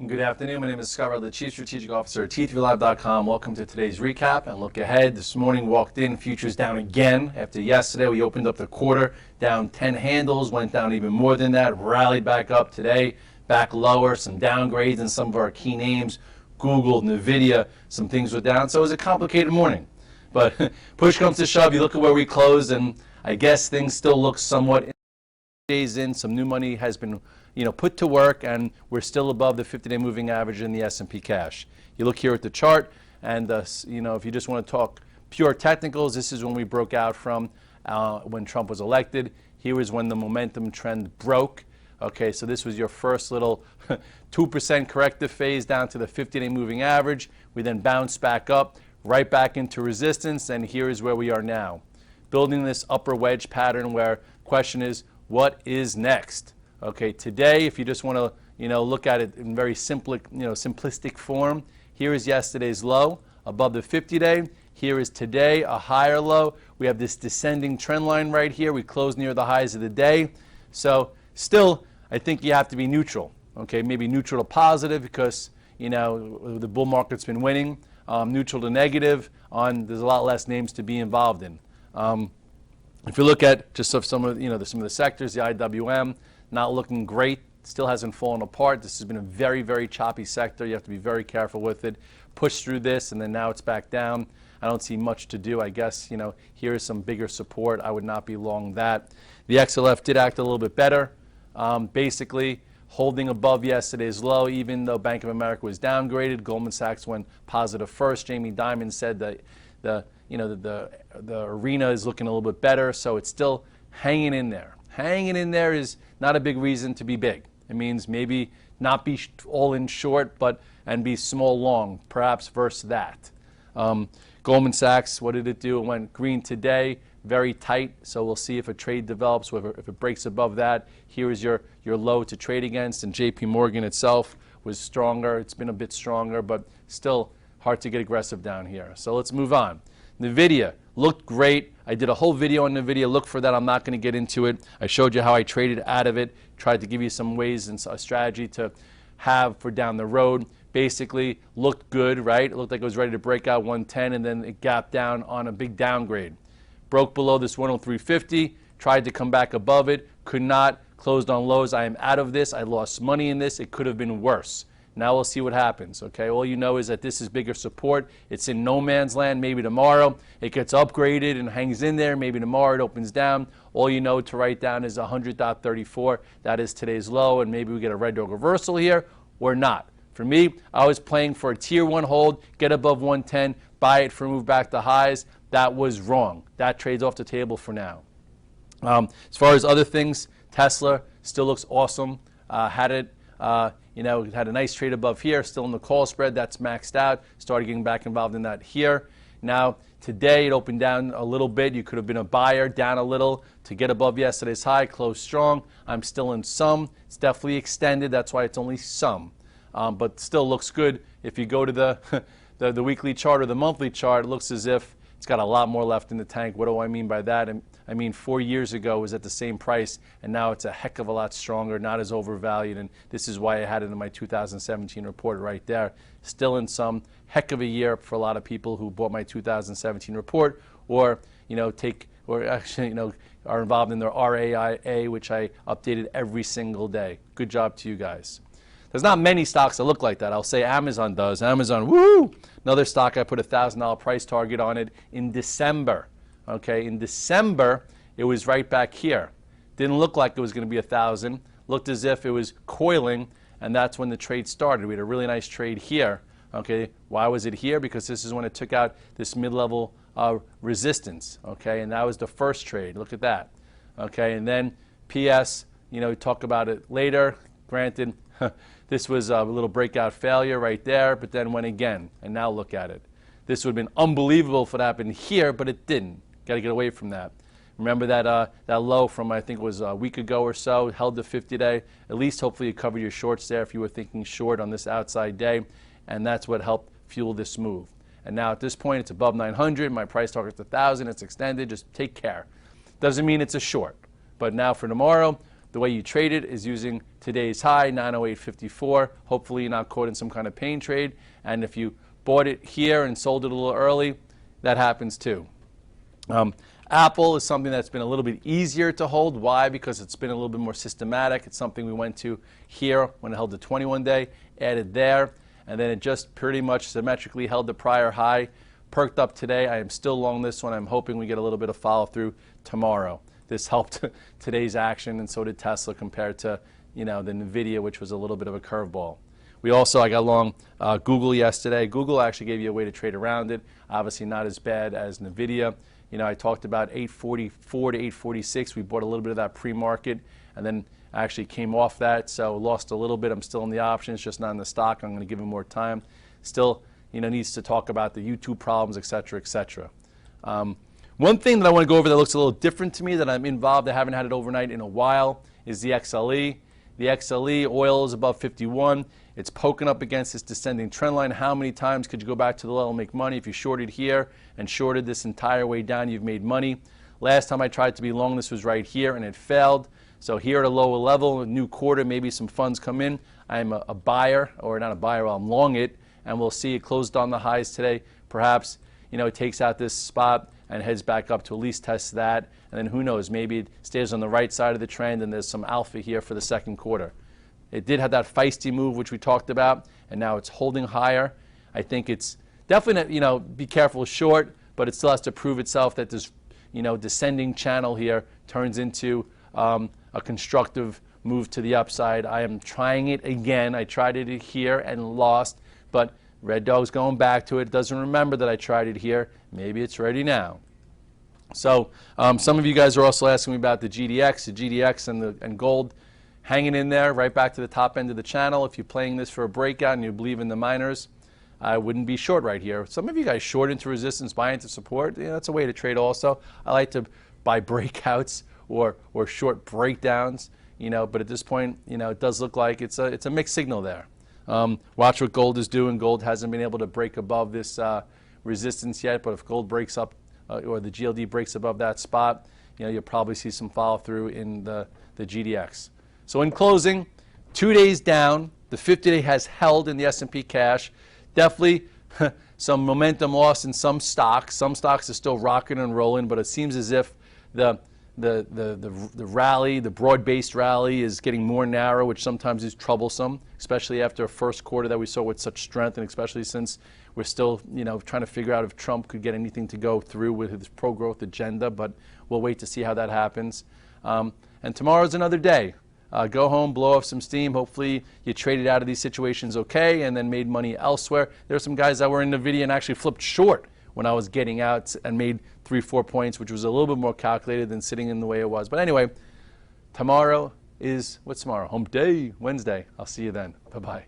Good afternoon. My name is Scott Redler, the Chief Strategic Officer at T3Live.com. Welcome to today's recap and look ahead. This morning walked in, futures down again. After yesterday, we opened up the quarter down 10 handles, went down even more than that, rallied back up today, back lower, some downgrades in some of our key names. Google, Nvidia, some things were down. So it was a complicated morning. But push comes to shove, you look at where we closed, and I guess things still look somewhat days in. Some new money has been put to work, and we're still above the 50-day moving average in the S&P cash. You look here at the chart, and if you just want to talk pure technicals, this is when we broke out from when Trump was elected. Here is when the momentum trend broke. Okay, so this was your first little 2% corrective phase down to the 50-day moving average. We then bounced back up, right back into resistance, and here is where we are now. Building this upper wedge pattern where question is, what is next? Okay, today, if you just want to, look at it in very simplistic form, here is yesterday's low above the 50-day. Here is today a higher low. We have this descending trend line right here. We closed near the highs of the day. So still, I think you have to be neutral. Okay, maybe neutral to positive because, the bull market's been winning. Neutral to negative there's a lot less names to be involved in. If you look at just some of the sectors, the IWM, not looking great, still hasn't fallen apart. This has been a very, very choppy sector. You have to be very careful with it. Push through this, and then now it's back down. I don't see much to do. I guess, here is some bigger support. I would not be long that. The XLF did act a little bit better. Basically, holding above yesterday's low, even though Bank of America was downgraded. Goldman Sachs went positive first. Jamie Dimon said that the arena is looking a little bit better, so it's still hanging in there. Hanging in there is not a big reason to be big. It means maybe not be all in short, and be small long, perhaps versus that. Goldman Sachs, what did it do? It went green today, very tight. So we'll see if a trade develops, if it breaks above that. Here is your low to trade against, and JP Morgan itself was stronger. It's been a bit stronger, but still hard to get aggressive down here. So let's move on. Nvidia looked great. I did a whole video on Nvidia. Look for that. I'm not going to get into it. I showed you how I traded out of it, tried to give you some ways and a strategy to have for down the road. Basically looked good, right? It looked like it was ready to break out 110, and then it gapped down on a big downgrade. Broke below this 103.50, tried to come back above it, could not, closed on lows. I am out of this. I lost money in this. It could have been worse. Now we'll see what happens, okay? All you know is that this is bigger support. It's in no man's land. Maybe tomorrow it gets upgraded and hangs in there. Maybe tomorrow it opens down. All you know to write down is 100.34. That is today's low, and maybe we get a red dog reversal here or not. For me, I was playing for a tier 1 hold, get above 110, buy it for a move back to highs. That was wrong. That trades off the table for now. As far as other things, Tesla still looks awesome. Had a nice trade above here, still in the call spread. That's maxed out. Started getting back involved in that here. Now, today it opened down a little bit. You could have been a buyer, down a little to get above yesterday's high, close strong. I'm still in some. It's definitely extended. That's why it's only some. But still looks good. If you go to the weekly chart or the monthly chart, it looks as if it's got a lot more left in the tank. What do I mean by that? I mean 4 years ago it was at the same price, and now it's a heck of a lot stronger, not as overvalued, and this is why I had it in my 2017 report right there. Still in some heck of a year for a lot of people who bought my 2017 report, or are involved in their RAIA, which I updated every single day. Good job to you guys. There's not many stocks that look like that. I'll say Amazon does. Amazon, woo! Another stock, I put a $1,000 price target on it in December. Okay, in December, it was right back here. Didn't look like it was going to be 1,000. Looked as if it was coiling, and that's when the trade started. We had a really nice trade here. Okay, why was it here? Because this is when it took out this mid-level resistance. Okay, and that was the first trade. Look at that. Okay, and then PS, talk about it later. Granted, this was a little breakout failure right there, but then went again, and now look at it. This would have been unbelievable if it happened here, but it didn't. Got to get away from that. Remember that low from, I think it was a week ago or so, held the 50-day. At least hopefully you covered your shorts there if you were thinking short on this outside day, and that's what helped fuel this move. And now at this point, it's above 900. My price target's 1,000. It's extended. Just take care. Doesn't mean it's a short. But now for tomorrow, The way you trade it is using today's high, 908.54. Hopefully you're not caught in some kind of pain trade. And if you bought it here and sold it a little early, that happens too. Apple is something that's been a little bit easier to hold. Why? Because it's been a little bit more systematic. It's something we went to here when it held the 21-day, added there, and then it just pretty much symmetrically held the prior high, perked up today. I am still long this one. I'm hoping we get a little bit of follow through tomorrow. This helped today's action, and so did Tesla compared to, the Nvidia, which was a little bit of a curveball. I got long Google yesterday. Google actually gave you a way to trade around it. Obviously not as bad as Nvidia. I talked about 844 to 846. We bought a little bit of that pre-market, and then actually came off that, so lost a little bit. I'm still in the options, just not in the stock. I'm going to give it more time. Still, needs to talk about the YouTube problems, et cetera, et cetera. One thing that I want to go over that looks a little different to me that I'm involved, I haven't had it overnight in a while, is the XLE. The XLE oil is above 51. It's poking up against this descending trend line. How many times could you go back to the level and make money? If you shorted here and shorted this entire way down, you've made money. Last time I tried to be long, this was right here, and it failed. So here at a lower level, a new quarter, maybe some funds come in. I'm a buyer, or not a buyer, well, I'm long it, and we'll see it closed on the highs today. Perhaps, it takes out this spot and heads back up to at least test that. And then who knows, maybe it stays on the right side of the trend and there's some alpha here for the second quarter. It did have that feisty move, which we talked about, and now it's holding higher. I think it's definitely, be careful short, but it still has to prove itself that this, descending channel here turns into a constructive move to the upside. I am trying it again. I tried it here and lost, but Red Dog's going back to it. Doesn't remember that I tried it here. Maybe it's ready now. So some of you guys are also asking me about the GDX and gold hanging in there right back to the top end of the channel. If you're playing this for a breakout and you believe in the miners, I wouldn't be short right here. Some of you guys short into resistance, buy into support. That's a way to trade also. I like to buy breakouts or short breakdowns, but at this point, it does look like it's a mixed signal there. Watch what gold is doing. Gold hasn't been able to break above this resistance yet, but if gold breaks up or the GLD breaks above that spot, you'll probably see some follow through in the GDX. So in closing, 2 days down. The 50-day has held in the S&P cash. Definitely some momentum lost in some stocks. Some stocks are still rocking and rolling, but it seems as if the rally, the broad-based rally, is getting more narrow, which sometimes is troublesome, especially after a first quarter that we saw with such strength, and especially since we're still, trying to figure out if Trump could get anything to go through with his pro-growth agenda, but we'll wait to see how that happens. And tomorrow's another day. Go home, blow off some steam. Hopefully you traded out of these situations okay and then made money elsewhere. There are some guys that were in Nvidia and actually flipped short when I was getting out and made 3-4 points, which was a little bit more calculated than sitting in the way it was. But anyway, tomorrow is, what's tomorrow? Hump Day, Wednesday. I'll see you then. Bye-bye.